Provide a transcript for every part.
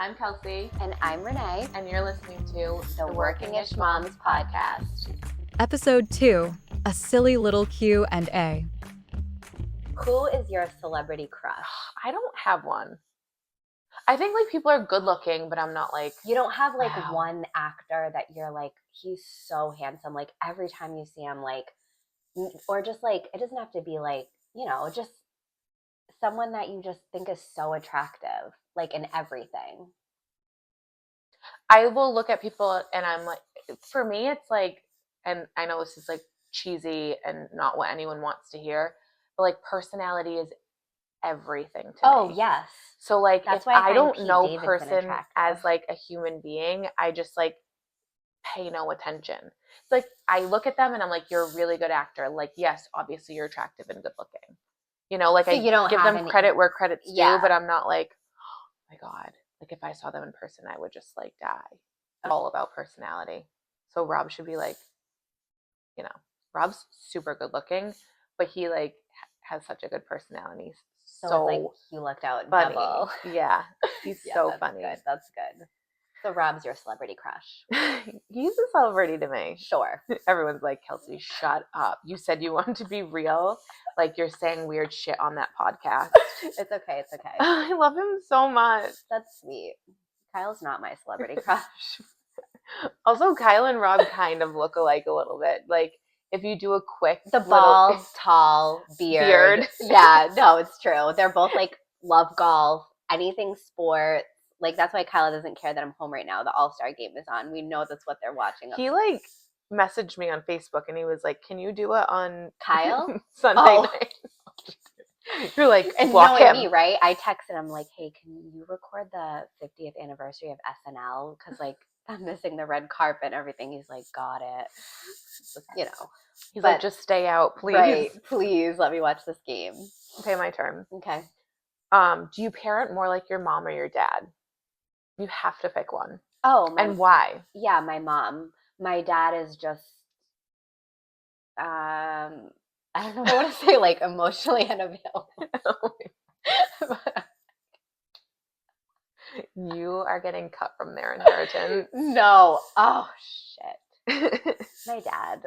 I'm Kelsey. And I'm Renee. And you're listening to the Working-ish Moms Podcast. Episode 2, A Silly Little Q&A. Who is your celebrity crush? I don't have one. I think like people are good looking, but I'm not like... You don't have like wow. one actor that you're like, he's so handsome. Like every time you see him, like, or just like, it doesn't have to be like, you know, just someone that you just think is so attractive, like in everything. I will look at people and I'm like, for me, it's like, and I know this is like cheesy and not what anyone wants to hear, but like personality is everything to me. Oh, yes. So like, that's if why I don't Pete know Davidson person attractive. as like a human being, I just like pay no attention. It's like, I look at them and I'm like, you're a really good actor. Like, yes, obviously you're attractive and good looking. You know, like So I you don't give have them any... credit where credit's Yeah. due, but I'm not like, oh my God. Like if I saw them in person, I would just like die. All about personality. So Rob should be like, you know, Rob's super good looking, but he like has such a good personality. So it's like he looked out funny. double. Yeah, he's Yeah, so that's funny. Good. That's good. So Rob's your celebrity crush. He's a celebrity to me. Sure. Everyone's like, Kelsey, shut up. You said you wanted to be real. Like you're saying weird shit on that podcast. It's okay. It's okay. I love him so much. That's sweet. Kyle's not my celebrity crush. Also, Kyle and Rob kind of look alike a little bit. Like, if you do a quick... The bald, tall beard. Yeah, no, it's true. They're both, like, love golf, anything sports. Like, that's why Kyle doesn't care that I'm home right now. The All-Star game is on. We know that's what they're watching. He, like, messaged me on Facebook, and he was like, can you do it on... Kyle? Sunday night? You're like, and block knowing him. me, right? I texted him, like, hey, can you record the 50th anniversary of SNL? Because, like, I'm missing the red carpet and everything. He's like, got it. You know. He's like, just stay out, please. Right. Please let me watch this game. Okay, my turn. Okay. Do you parent more like your mom or your dad? You have to pick one. Oh. And why? Yeah, my mom. My dad is just, I don't know what to say, like emotionally unavailable. You are getting cut from their inheritance. No. Oh, shit. My dad.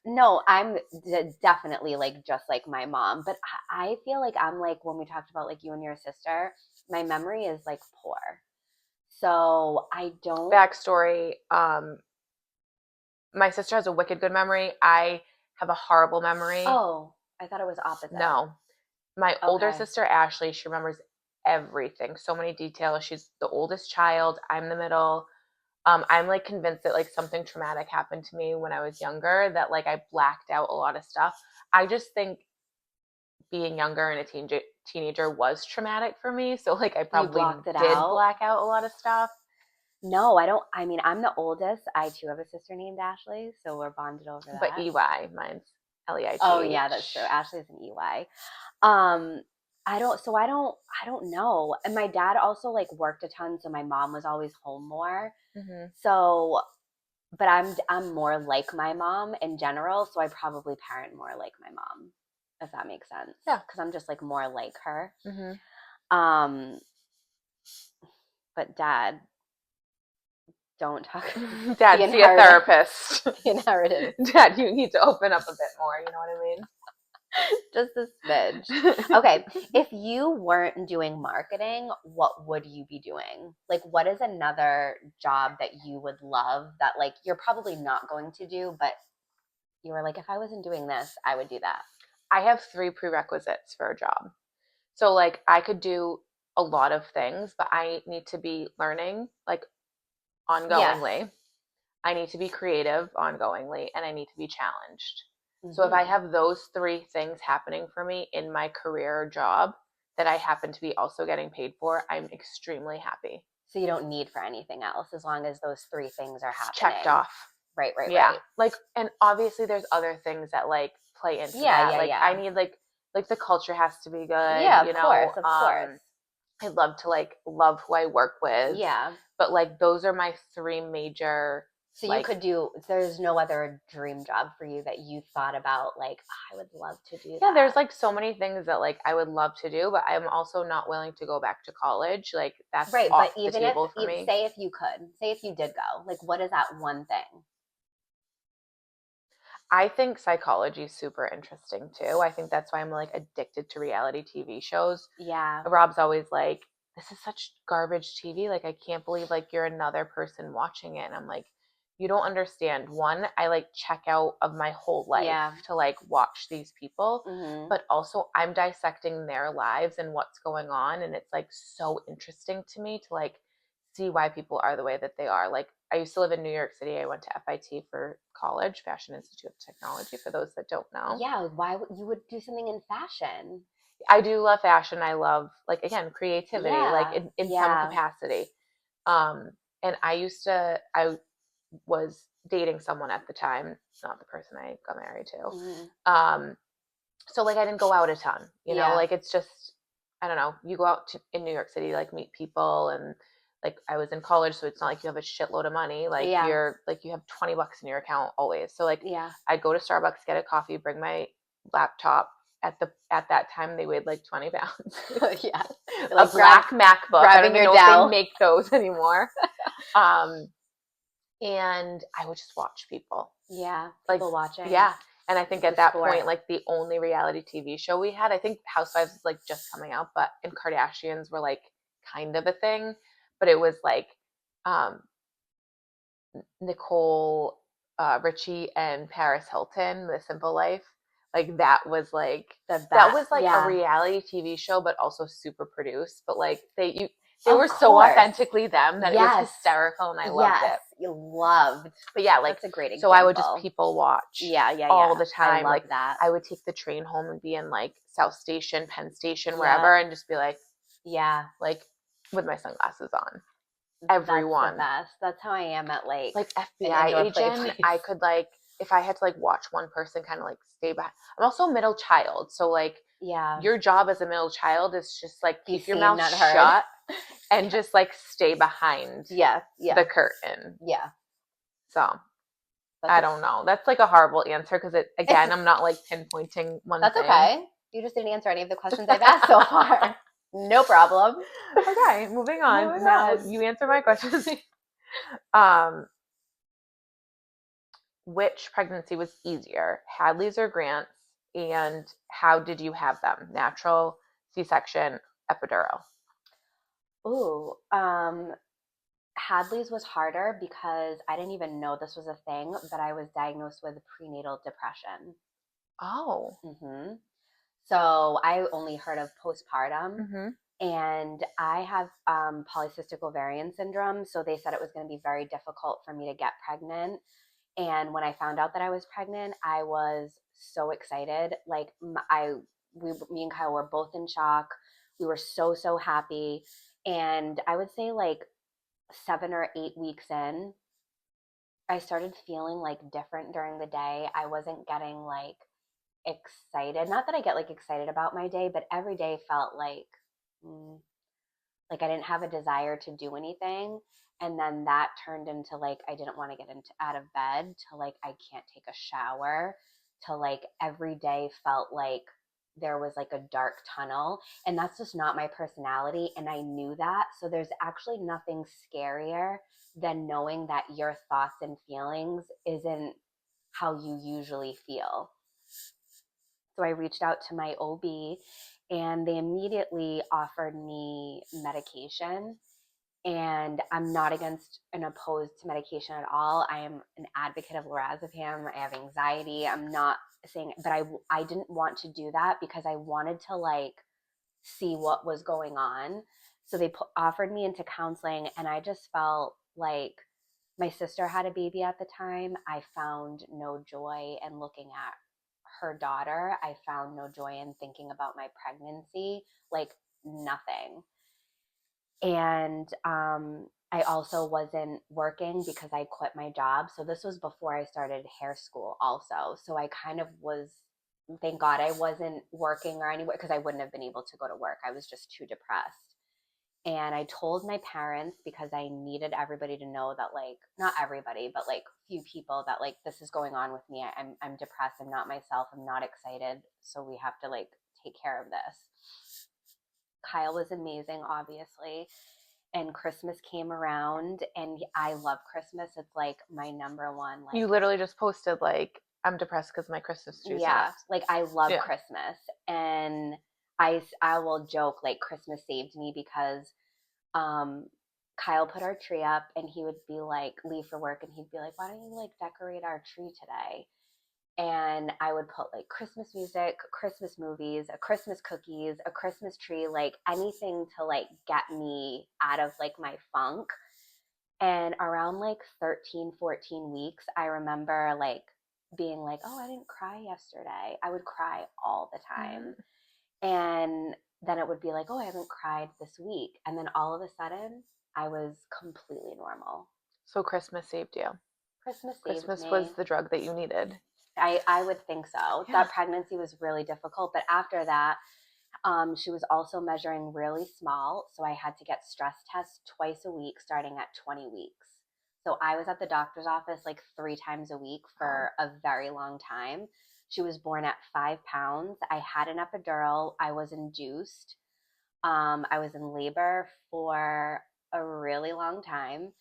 No, I'm definitely like just like my mom. But I feel like I'm like, when we talked about like you and your sister, my memory is like poor. So I don't... Backstory. My sister has a wicked good memory. I have a horrible memory. Oh, I thought it was opposite. No. My older sister, Ashley, she remembers everything. So many details. She's the oldest child. I'm the middle. I'm like convinced that like something traumatic happened to me when I was younger, that like I blacked out a lot of stuff. I just think being younger and a teenager was traumatic for me. So like I probably did black out a lot of stuff. No, I don't. I mean, I'm the oldest. I too have a sister named Ashley, so we're bonded over that. But EY, mine's L-E-I-G. Oh yeah, that's true. Ashley's an EY. I don't know. And my dad also like worked a ton, so my mom was always home more. Mm-hmm. So, but I'm more like my mom in general, so I probably parent more like my mom, if that makes sense. Yeah, because I'm just like more like her. Mm-hmm. But Dad, don't talk. Dad, see a therapist. The inheritance. Dad, you need to open up a bit more. You know what I mean? Just a smidge. Okay. If you weren't doing marketing, what would you be doing? Like, what is another job that you would love that, like, you're probably not going to do, but you were like, if I wasn't doing this, I would do that? I have 3 prerequisites for a job. So, like, I could do a lot of things, but I need to be learning, like, ongoingly. Yes. I need to be creative ongoingly, and I need to be challenged. Mm-hmm. So if I have those 3 things happening for me in my career or job that I happen to be also getting paid for, I'm extremely happy. So you don't need for anything else as long as those 3 things are happening. Checked off. Right. Yeah. Like, and obviously there's other things that like play into that. Like I need like the culture has to be good. Yeah, of course. I'd love to like love who I work with. Yeah. But like those are my 3 major So you could there's no other dream job for you that you thought about, like, I would love to do that. Yeah, there's like so many things that like I would love to do, but I'm also not willing to go back to college. Like that's right. off But the even table for me. say if you did go, like, what is that one thing? I think psychology is super interesting too. I think that's why I'm like addicted to reality TV shows. Yeah. Rob's always like, this is such garbage TV. Like, I can't believe like you're another person watching it. And I'm like, you don't understand. One, I like check out of my whole life to like watch these people, but also I'm dissecting their lives and what's going on. And it's like so interesting to me to like see why people are the way that they are. Like, I used to live in New York City. I went to FIT for college, Fashion Institute of Technology, for those that don't know. Yeah, why you would do something in fashion? I do love fashion. I love, like, again, creativity, like in some capacity. And I was dating someone at the time, not the person I got married to. So like I didn't go out a ton, you know, like it's just, I don't know, you go out in New York City, like meet people, and like I was in college, so it's not like you have a shitload of money. Like you're like, you have $20 in your account always. So like I'd go to Starbucks, get a coffee, bring my laptop. At that time they weighed like 20 pounds. Like a black MacBook. I don't even know if they make those anymore. And I would just watch people. Yeah, people watching. Yeah. And I think at that point, like the only reality TV show we had, I think Housewives was like just coming out, and Kardashians were like kind of a thing, but it was like Nicole Richie and Paris Hilton, The Simple Life. Like that was like that was like a reality TV show, but also super produced. But like they were so authentically them that it was hysterical, and I loved it. You loved. But yeah, like that's a great So example. I would just people watch. All the time. I love like that. I would take the train home and be in like South Station, Penn Station, wherever, and just be like, like with my sunglasses on. Everyone. That's the best. That's how I am at like FBI agent. I could like, if I had to like watch one person kind of like stay behind. I'm also a middle child, so like your job as a middle child is just like keep your mouth shut and just like stay behind the curtain. So I don't know. That's like a horrible answer because again I'm not like pinpointing one thing. That's okay. You just didn't answer any of the questions I've asked so far. No problem. Okay, moving on. Now you answer my questions. Which pregnancy was easier, Hadley's or Grant's, and how did you have them? Natural, C-section, epidural? Ooh, Hadley's was harder because I didn't even know this was a thing, but I was diagnosed with prenatal depression. Oh. So I only heard of postpartum, and I have polycystic ovarian syndrome. So they said it was going to be very difficult for me to get pregnant. And when I found out that I was pregnant, I was so excited. Like me and Kyle were both in shock. We were so happy. And I would say like 7 or 8 weeks in, I started feeling like different during the day. I wasn't getting like excited. Not that I get like excited about my day, but every day felt like I didn't have a desire to do anything. And then that turned into like I didn't want to get out of bed, to like I can't take a shower, to like every day felt like there was like a dark tunnel, and that's just not my personality, and I knew that. So there's actually nothing scarier than knowing that your thoughts and feelings isn't how you usually feel. So I reached out to my OB, and they immediately offered me medication. And I'm not against and opposed to medication at all. I am an advocate of lorazepam. I have anxiety. I'm not saying, but I didn't want to do that because I wanted to like see what was going on. So they offered me into counseling, and I just felt like my sister had a baby at the time. I found no joy in looking at her daughter. I found no joy in thinking about my pregnancy, like nothing. And I also wasn't working because I quit my job. So this was before I started hair school also. So I kind of was, thank God I wasn't working or anywhere, because I wouldn't have been able to go to work. I was just too depressed. And I told my parents because I needed everybody to know that, like, not everybody, but like few people, that like this is going on with me. I'm depressed. I'm not myself. I'm not excited. So we have to like take care of this. Kyle was amazing, obviously. And Christmas came around, and I love Christmas. It's like my number one. Like, you literally just posted like, I'm depressed because my Christmas tree's yeah, not. like I love Christmas, and I will joke like Christmas saved me because Kyle put our tree up, and he would be like, leave for work, and he'd be like, why don't you like decorate our tree today? And I would put like Christmas music, Christmas movies, a Christmas cookies, a Christmas tree, like anything to like get me out of like my funk. And around like 13, 14 weeks, I remember like being like, oh, I didn't cry yesterday. I would cry all the time. And then it would be like, oh, I haven't cried this week. And then all of a sudden, I was completely normal. So Christmas saved you. Christmas saved Christmas me. was the drug that you needed. I would think so. Yeah. That pregnancy was really difficult. But after that, she was also measuring really small. So I had to get stress tests twice a week starting at 20 weeks. So I was at the doctor's office like 3 times a week for a very long time. She was born at 5 pounds. I had an epidural. I was induced. I was in labor for a really long time.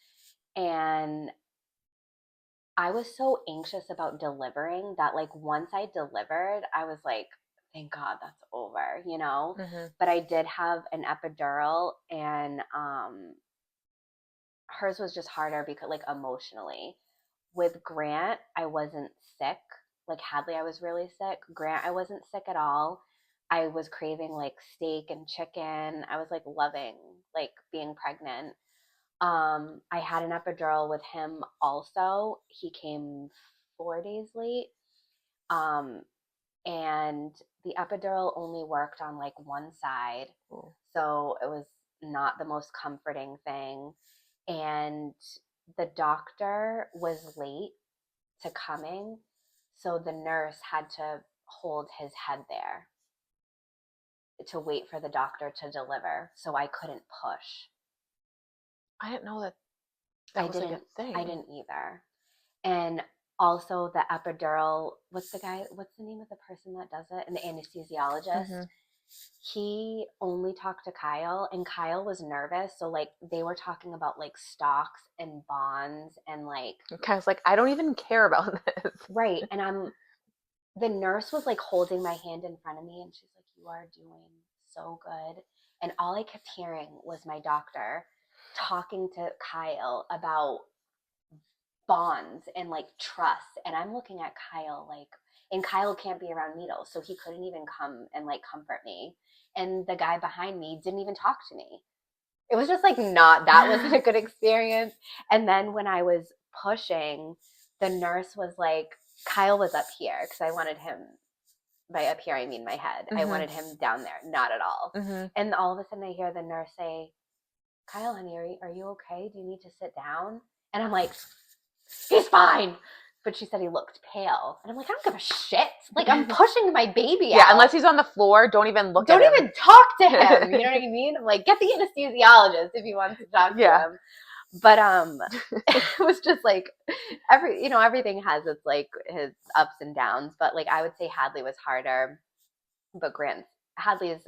And I was so anxious about delivering that like once I delivered, I was like, thank God that's over, you know? But I did have an epidural, and hers was just harder because like emotionally. With Grant, I wasn't sick. Like Hadley, I was really sick. Grant, I wasn't sick at all. I was craving like steak and chicken. I was like loving like being pregnant. I had an epidural with him also. He came 4 days late. And the epidural only worked on like one side. Ooh. So it was not the most comforting thing. And the doctor was late to coming. So the nurse had to hold his head there to wait for the doctor to deliver. So I couldn't push. I didn't know that was like a thing. I didn't either. And also the epidural, what's the name of the person that does it? And the anesthesiologist. He only talked to Kyle, and Kyle was nervous. So like they were talking about like stocks and bonds and like Kyle's like, I don't even care about this. Right. And the nurse was like holding my hand in front of me, and she's like, you are doing so good. And all I kept hearing was my doctor talking to Kyle about bonds and like trust. And I'm looking at Kyle like, and Kyle can't be around needles, so he couldn't even come and like comfort me. And the guy behind me didn't even talk to me. It was just like that wasn't a good experience. And then when I was pushing, the nurse was like, Kyle was up here because I wanted him, by up here I mean my head. I wanted him down there, not at all. And all of a sudden I hear the nurse say, Kyle, honey, are you okay? Do you need to sit down? And I'm like, he's fine. But she said he looked pale. And I'm like, I don't give a shit. Like, I'm pushing my baby out. Yeah, unless he's on the floor, don't even look at him. Don't even talk to him. You know what I mean? I'm like, get the anesthesiologist if he wants to talk to him. But it was just like everything has its like his ups and downs. But like I would say Hadley was harder, but Hadley's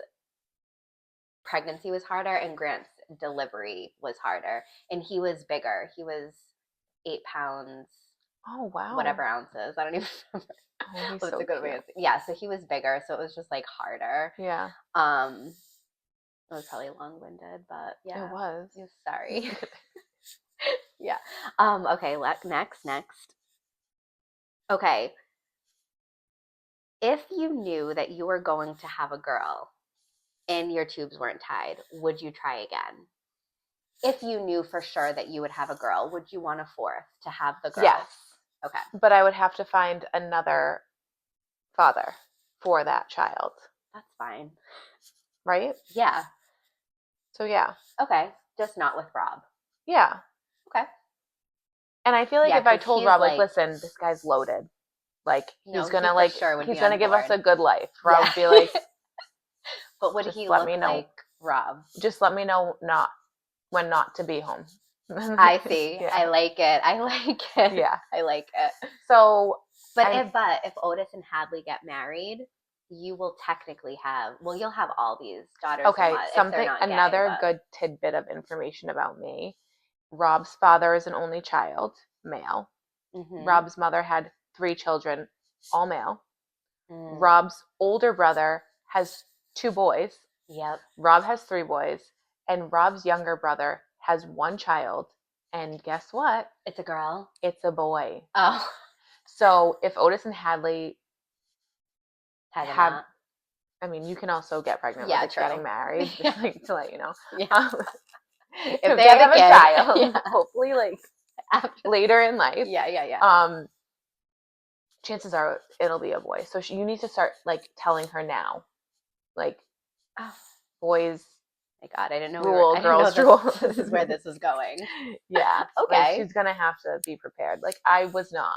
pregnancy was harder, and Grant's delivery was harder. And he was bigger. He was 8 pounds. Oh wow. Whatever ounces. I don't even remember. Oh, he's What's so a good way to say? Yeah, so he was bigger, so it was just like harder. Yeah. It was probably long-winded, but yeah. It was. Sorry. Yeah. Okay, next. Okay. If you knew that you were going to have a girl and your tubes weren't tied, would you try again? If you knew for sure that you would have a girl, would you want a fourth to have the girl? Yes. Okay. But I would have to find another father for that child. That's fine. Right? Yeah. So yeah. Okay. Just not with Rob. Yeah. Okay. And I feel like if I told Rob, like, listen, this guy's loaded. Like, he's gonna like, he's gonna give us a good life. Rob would be like, but would just he let look me know. like Rob. Just let me know when not to be home. I see. Yeah. I like it. I like it. Yeah. I like it. So, but if Otis and Hadley get married, you will technically have, well, you'll have all these daughters. Okay, another gay, good tidbit of information about me. Rob's father is an only child, male. Mm-hmm. Rob's mother had 3 children, all male. Rob's older brother has 2 boys. Yep. Rob has 3 boys, and Rob's younger brother has 1 child. And guess what? It's a girl. It's a boy. Oh. So if Otis and Hadley have, I mean, you can also get pregnant with getting married, just like to let you know. Yeah. If they have a child, hopefully like later in life. Yeah. Chances are it'll be a boy. So you need to start like telling her now, like, boys. My God, I didn't know. Girls rule. This is where this was going. Yeah. Okay. Like, she's gonna have to be prepared. Like I was not.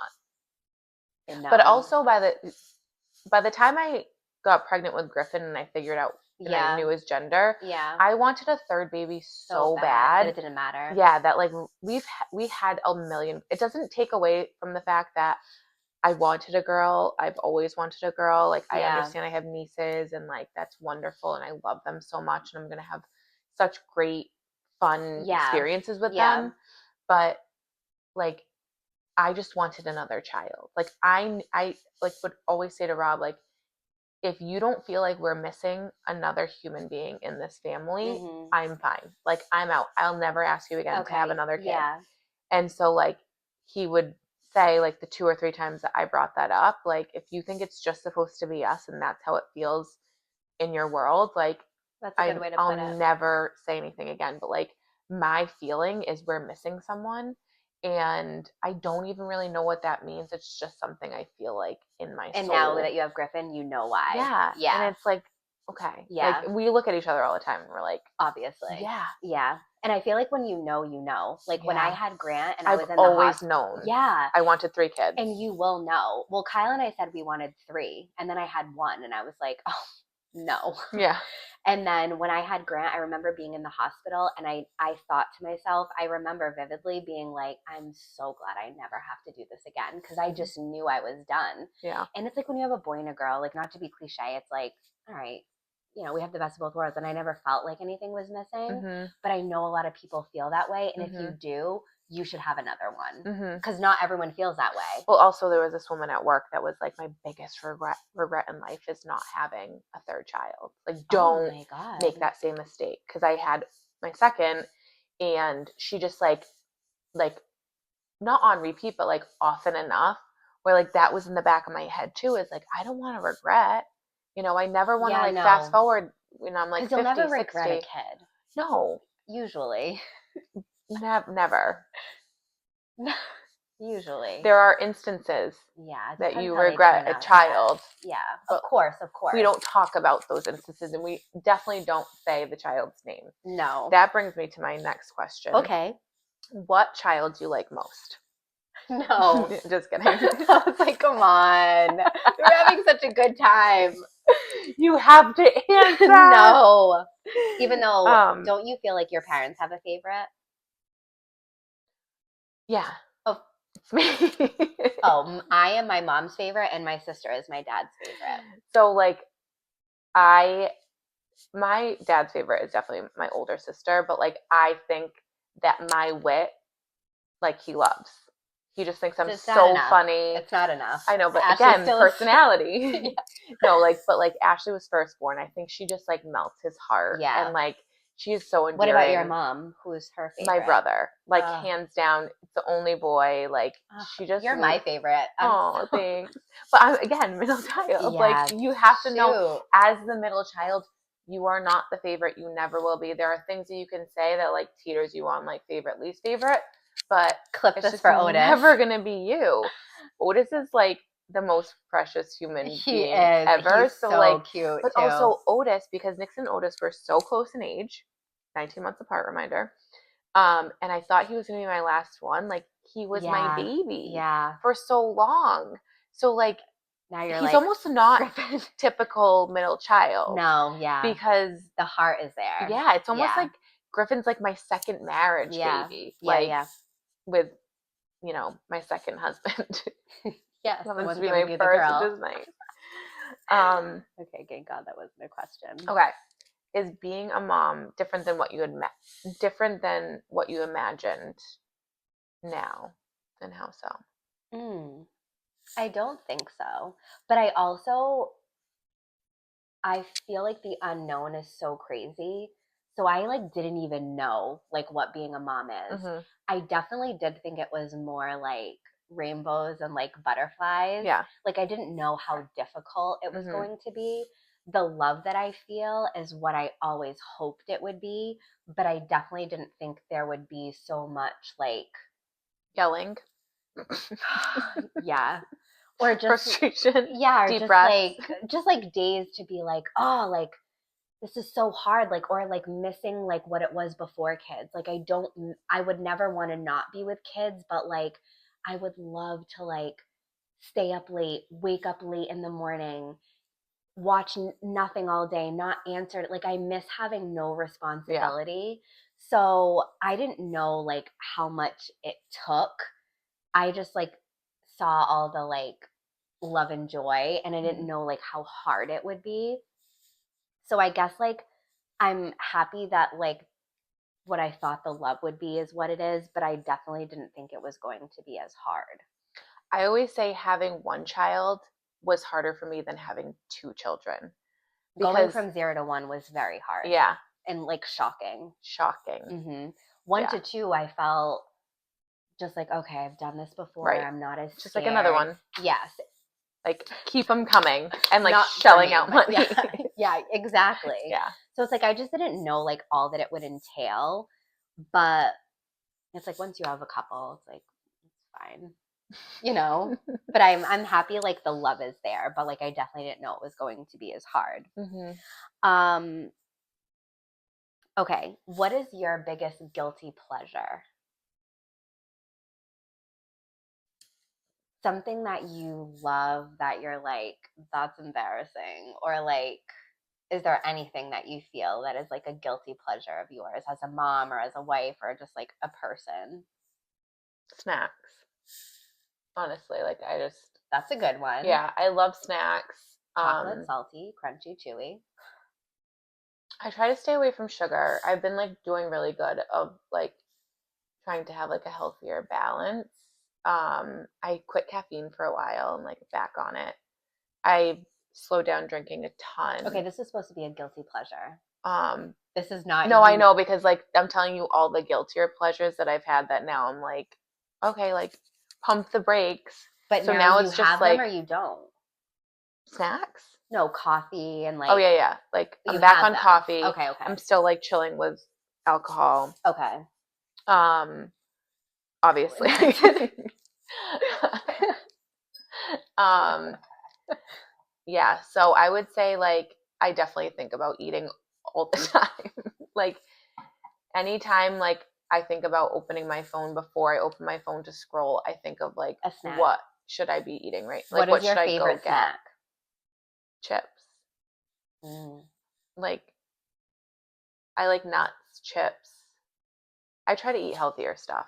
But also by the time I got pregnant with Griffin and I figured out and I knew his gender, I wanted a 3rd baby so bad. But it didn't matter. Yeah, that like we had a million. It doesn't take away from the fact that I wanted a girl. I've always wanted a girl. Like I understand I have nieces and like that's wonderful and I love them so much and I'm gonna have such great fun experiences with them. But like I just wanted another child. Like I like would always say to Rob, like, if you don't feel like we're missing another human being in this family, I'm fine. Like I'm out. I'll never ask you again to have another kid. Yeah. And so like he would say like the 2 or 3 times that I brought that up, like if you think it's just supposed to be us and that's how it feels in your world, like that's a good way to put it. I'll never say anything again. But like my feeling is we're missing someone. And I don't even really know what that means. It's just something I feel like in my soul. And now that you have Griffin, you know why. Yeah. And it's like, okay. Yeah. Like we look at each other all the time and we're like, obviously. Yeah. Yeah. And I feel like when you know, you know. Like when I had Grant and I was in the always known. Yeah. I wanted 3 kids. And you will know. Well, Kyle and I said we wanted 3. And then I had 1 and I was like, oh, no. Yeah. And then when I had Grant, I remember being in the hospital and I thought to myself, I remember vividly being like, I'm so glad I never have to do this again because I just knew I was done. Yeah. And it's like when you have a boy and a girl, like not to be cliche, it's like, all right, you know, we have the best of both worlds. And I never felt like anything was missing, but I know a lot of people feel that way. And if you do, you should have another one because not everyone feels that way. Well, also there was this woman at work that was like, my biggest regret in life is not having a 3rd child. Like don't make that same mistake. Cause I had my 2nd and she just like not on repeat, but like often enough where like that was in the back of my head too, is like, I don't want to regret, you know, I never want to fast forward when I'm like 50, you'll never 60. regret a kid. No. Usually. Never. Usually. There are instances that you regret a child. Yeah, of course. We don't talk about those instances and we definitely don't say the child's name. No. That brings me to my next question. Okay. What child do you like most? No. Just kidding. I was like, come on. We're having such a good time. You have to answer. No. Even though, don't you feel like your parents have a favorite? Yeah. Oh, it's me. I am my mom's favorite and my sister is my dad's favorite. So like my dad's favorite is definitely my older sister, but like I think that my wit, like he loves. He just thinks I'm so funny. It's not enough. I know, but again, personality. No, like, but like Ashley was firstborn. I think she just like melts his heart. Yeah. And like she is so endearing. What about your mom? Who's her favorite? My brother. Like hands down, it's the only boy. Like she just. You're my favorite. Oh, thanks. But I'm again middle child. Like you have to know, as the middle child, you are not the favorite. You never will be. There are things that you can say that like teeters you on like favorite, least favorite. But clip this for Otis. Never gonna be you. Otis is like the most precious human being ever. He's so cute. But also Otis, because Nix and Otis were so close in age, 19 months apart, reminder. And I thought he was gonna be my last one. Like he was my baby. Yeah. For so long. So like Now you're he's like almost not Griffin. typical middle child. No, yeah. Because the heart is there. Yeah, it's almost Yeah. like Griffin's like my second marriage Yeah. baby. Yeah, Like yeah. with, you know, my second husband. Yes, the Happens one to be giving my you the first, girl. which is nice. Okay, thank God that wasn't a question. Okay. Is being a mom different than what you imagined now? And how so? I don't think so. But I feel like the unknown is so crazy. So I like didn't even know like what being a mom is. Mm-hmm. I definitely did think it was more like rainbows and like butterflies. Yeah. Like I didn't know how difficult it was Mhm. going to be. The love that I feel is what I always hoped it would be, but I definitely didn't think there would be so much like Yelling. yeah. Or just frustration. yeah, or Deep just breaths. just like days to be like, oh, like this is so hard, like, or like missing like what it was before kids. Like I would never want to not be with kids, but like I would love to like stay up late, wake up late in the morning, watch nothing all day, not answer. Like I miss having no responsibility. So I didn't know like how much it took. I just like saw all the like love and joy, and I didn't know like how hard it would be. So I guess like I'm happy that like what I thought the love would be is what it is, but I definitely didn't think it was going to be as hard. I always say having one child was harder for me than having two children. Going from 0 to 1 was very hard. Yeah. And like shocking. Shocking. 1 to 2, I felt just like, okay, I've done this before. Right. I'm not as just scared. like another one. Yes. Like keep them coming and like Not shelling out money. Yeah, yeah, exactly. Yeah. So it's like I just didn't know like all that it would entail, but it's like once you have a couple, it's like it's fine, you know. But I'm happy like the love is there, but like I definitely didn't know it was going to be as hard. Okay, what is your biggest guilty pleasure? Something that you love that you're like, that's embarrassing, or like, is there anything that you feel that is like a guilty pleasure of yours as a mom or as a wife or just like a person? Snacks. Honestly, like that's a good one. Yeah, I love snacks. Chocolate, salty, crunchy, chewy. I try to stay away from sugar. I've been like doing really good of like trying to have like a healthier balance. I quit caffeine for a while and like back on it. I slowed down drinking a ton. Okay, this is supposed to be a guilty pleasure. This is not. No, I know, because like I'm telling you all the guiltier pleasures that I've had that now I'm like, okay, like pump the brakes. But so now it's you have just like them or you don't. Snacks? No, coffee and like. Oh yeah. Like I'm back on coffee. Okay. I'm still like chilling with alcohol. Okay. Obviously. Yeah, so I would say like I definitely think about eating all the time. Like anytime like I think about opening my phone, before I open my phone to scroll, I think of like a snack. What should I be eating right? Like what is your favorite snack? Chips. Like I like nuts, chips. I try to eat healthier stuff.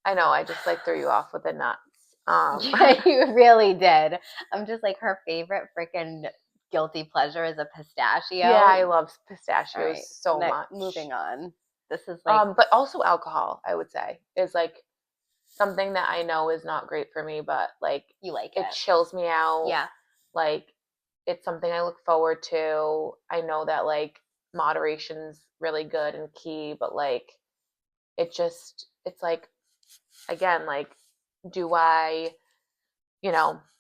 I know, I just like threw you off with the nuts. Yeah, you really did. I'm just like, her favorite freaking guilty pleasure is a pistachio. Yeah, I love pistachios so much. Moving on. This is like, but also alcohol, I would say, is like something that I know is not great for me, but like you like it chills me out. Yeah. Like it's something I look forward to. I know that like moderation's really good and key, but like it's like, again, like do I,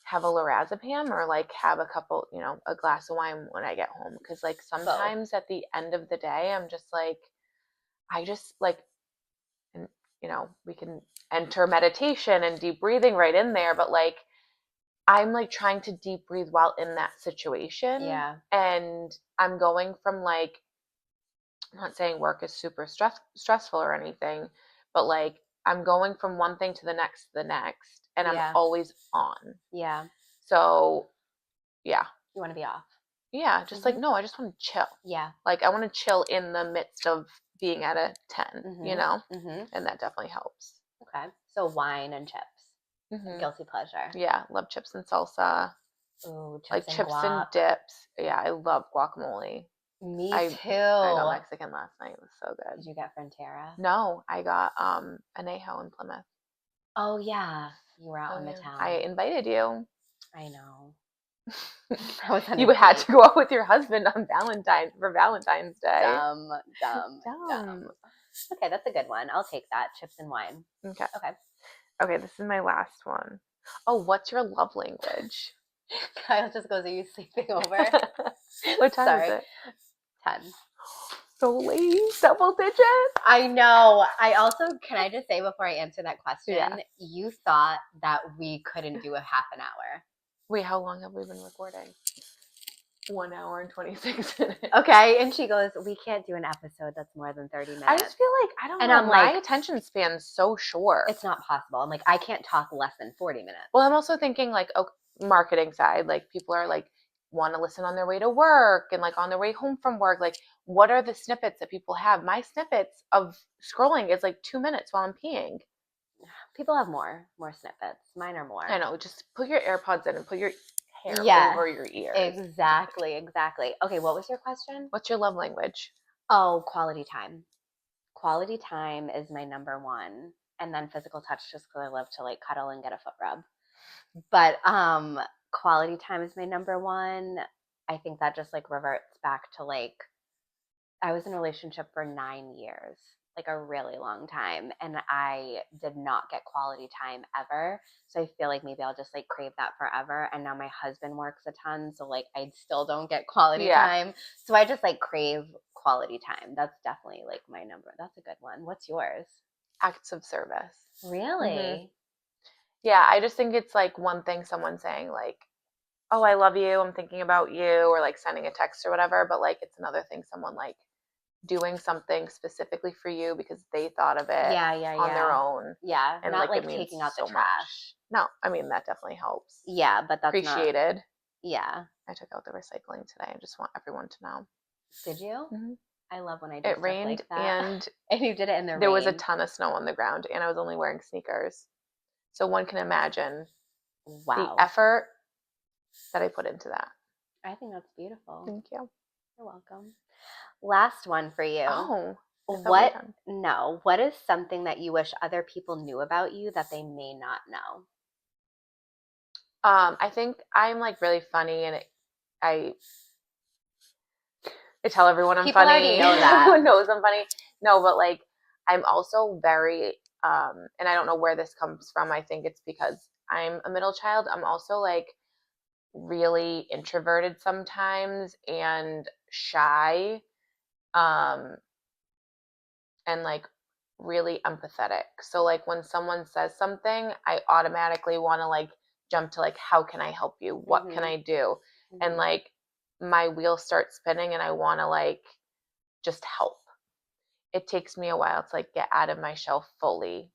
have a lorazepam or like have a couple, a glass of wine when I get home? Because like sometimes at the end of the day, I'm just like, I just like, and we can enter meditation and deep breathing right in there, but like I'm like trying to deep breathe while in that situation. Yeah. And I'm going from like, I'm not saying work is super stressful or anything, but like I'm going from one thing to the next, and I'm always on. Yeah. So, yeah. You want to be off. Yeah, just like, no, I just want to chill. Yeah. Like, I want to chill in the midst of being at a 10, you know? And that definitely helps. Okay. So wine and chips. Guilty pleasure. Yeah, love chips and salsa. Ooh, chips like and chips guac. and dips. Yeah, I love guacamole. Me too. I got Mexican last night. It was so good. Did you get Frontera? No, I got Anejo in Plymouth. Oh yeah, you were out in the town. I invited you. I know. You had to go out with your husband on Valentine's Day. Dumb. Okay, that's a good one. I'll take that. Chips and wine. Okay, this is my last one. Oh, what's your love language? Kyle just goes, are you sleeping over? What time is it? 10. So late, double digits. I know. Can I just say before I answer that question, Yeah. You thought that we couldn't do a half an hour. Wait, how long have we been recording? 1 hour and 26 minutes. Okay, and she goes, we can't do an episode that's more than 30 minutes. I just feel like, I don't know, I'm my like, attention span's so short. It's not possible. I'm like, I can't talk less than 40 minutes. Well, I'm also thinking like, marketing side, like people are like, want to listen on their way to work and like on their way home from work. Like, what are the snippets that people have? My snippets of scrolling is like 2 minutes while I'm peeing. People have more snippets. Mine are more. I know. Just put your AirPods in and put your hair over your ears. Exactly. Okay, what was your question? What's your love language? Oh, quality time. Quality time is my number one. And then physical touch, just because I love to like cuddle and get a foot rub. But quality time is my number one. I think that just like reverts back to like, I was in a relationship for 9 years, like a really long time, and I did not get quality time ever. So I feel like maybe I'll just like crave that forever. And now my husband works a ton, so like I still don't get quality time. So I just like crave quality time. That's definitely like my number. That's a good one. What's yours? Acts of service. Really? Yeah, I just think it's like one thing someone saying like, oh, I love you, I'm thinking about you, or like sending a text or whatever, but like it's another thing someone like doing something specifically for you because they thought of it on their own. Yeah, and not like taking out the trash. No, I mean that definitely helps. Yeah, but that's appreciated. Yeah. I took out the recycling today. I just want everyone to know. Did you? Mm-hmm. I love when I do it stuff rained like that. and you did it in the rain. There was a ton of snow on the ground and I was only wearing sneakers. So one can imagine the effort that I put into that. I think that's beautiful. Thank you. You're welcome. Last one for you. Oh. What is something that you wish other people knew about you that they may not know? I think I'm like really funny and I tell everyone I'm people funny. Already know that. Everyone knows I'm funny. No, but like I'm also very and I don't know where this comes from. I think it's because I'm a middle child. I'm also like really introverted sometimes and shy. And like really empathetic. So like when someone says something, I automatically want to like jump to like, how can I help you? What can I do? And like my wheels start spinning and I want to like just help. It takes me a while to like get out of my shell fully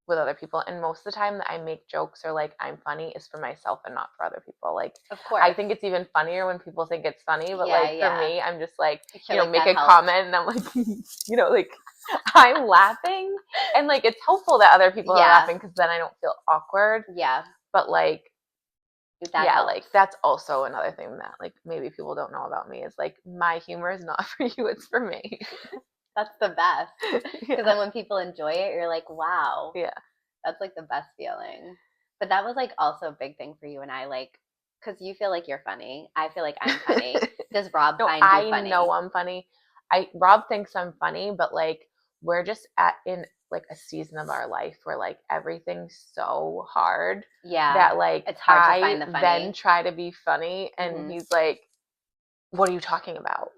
with other people. And most of the time that I make jokes or like I'm funny is for myself and not for other people. Like, of course, I think it's even funnier when people think it's funny, but for me, I'm just like, like make a comment and I'm like, like I'm laughing and like it's helpful that other people are laughing because then I don't feel awkward. Yeah. But like, helps. Like that's also another thing that like maybe people don't know about me is like my humor is not for you, it's for me. That's the best. Because then when people enjoy it, you're like, wow. Yeah. That's like the best feeling. But that was like also a big thing for you and I, like, because you feel like you're funny. I feel like I'm funny. Does Rob find you funny? I know I'm funny. Rob thinks I'm funny, but like we're just in like a season of our life where like everything's so hard. Yeah. That like it's hard to find the funny. Then try to be funny and he's like, what are you talking about?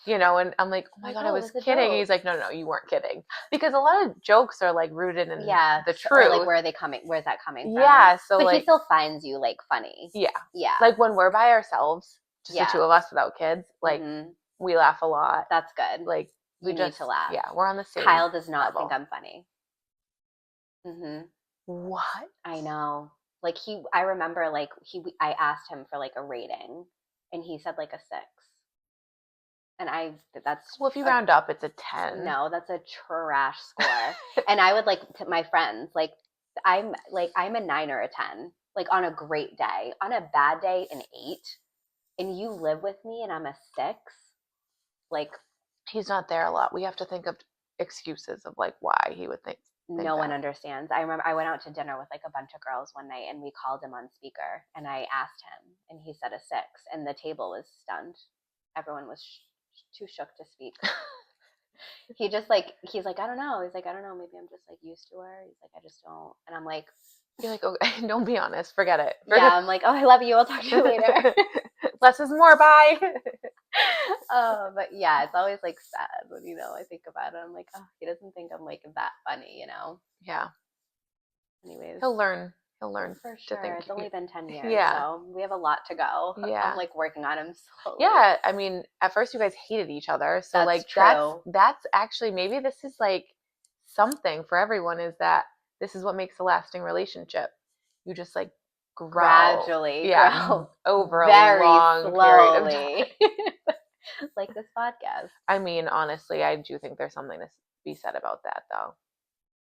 And I'm like, oh my God, I was kidding. He's like, no, you weren't kidding. Because a lot of jokes are like rooted in the truth. Or like where's that coming from? Yeah. So but like, he still finds you like funny. Yeah. Yeah. Like when we're by ourselves, just the two of us without kids, like we laugh a lot. That's good. Like we need to laugh. Yeah. We're on the same Kyle does not level. think I'm funny. What? I know. Like I remember like I asked him for like a rating and he said like a 6. And that's Well, if you round up, it's a 10. No, that's a trash score. And I would like to my friends, like I'm a 9 or a 10, like on a great day. On a bad day, an 8. And you live with me and I'm a 6. Like, he's not there a lot. We have to think of excuses of like why he would think no one understands. I remember I went out to dinner with like a bunch of girls one night and we called him on speaker and I asked him and he said a 6 and the table was stunned. Everyone was too shook to speak. He's like, I don't know. He's like, I don't know. Maybe I'm just like used to her. He's like, I just don't. And I'm like, you're like, okay, don't be honest. Forget it. Yeah, I'm like, oh, I love you. I'll talk to you later. Less is more. Bye. But yeah, it's always like sad when, I think about it. I'm like, oh, he doesn't think I'm like that funny, Yeah. Anyways. He'll learn for sure. It's only been 10 years. Yeah. So we have a lot to go. Yeah. I'm like working on him slowly. Yeah. I mean, at first you guys hated each other. So that's like true. that's actually, maybe this is like something for everyone, is that this is what makes a lasting relationship. You just like gradually grow over very a long slowly. period of time. Like this podcast. I mean, honestly, I do think there's something to be said about that though.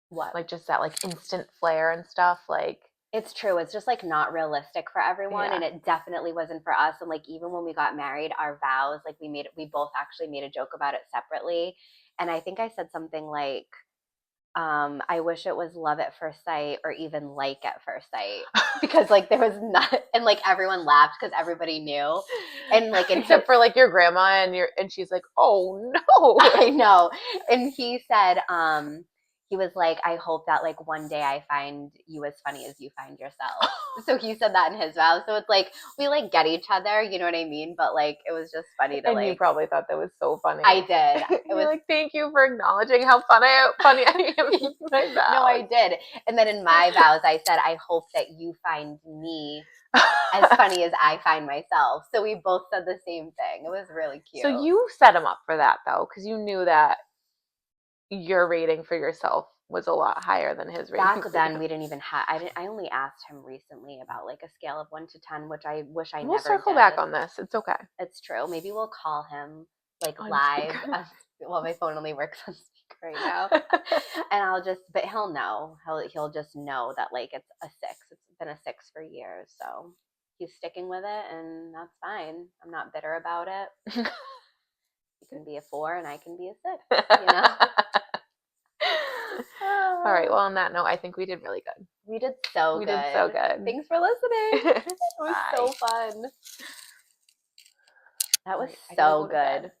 What? Like just that like instant flair and stuff, like. It's true. It's just like not realistic for everyone. Yeah. And it definitely wasn't for us. And like, even when we got married, our vows, like we both actually made a joke about it separately. And I think I said something like, I wish it was love at first sight or even like at first sight, because like there was not, and like everyone laughed because everybody knew. And like, except for like your grandma and she's like, oh no. I know. And he said, he was like, I hope that like one day I find you as funny as you find yourself. So he said that in his vows. So it's like we like get each other, you know what I mean? But like it was just funny to and you probably thought that was so funny. I did. It was like, thank you for acknowledging how funny I am in my vows. No, I did. And then in my vows I said, I hope that you find me as funny as I find myself. So we both said the same thing. It was really cute. So you set him up for that though, because you knew that your rating for yourself was a lot higher than his rating. Back then, we didn't even have. I only asked him recently about like a scale of 1 to 10, which I wish I never. We'll circle did. back on this. It's okay. It's true. Maybe we'll call him like on live. Well, my phone only works on speaker right now, and but he'll know. He'll just know that like it's a 6. It's been a 6 for years, so he's sticking with it, and that's fine. I'm not bitter about it. He can be a 4, and I can be a 6. You know. All right. Well, on that note, I think we did really good. We did so good. Thanks for listening. It was so fun. That was so good.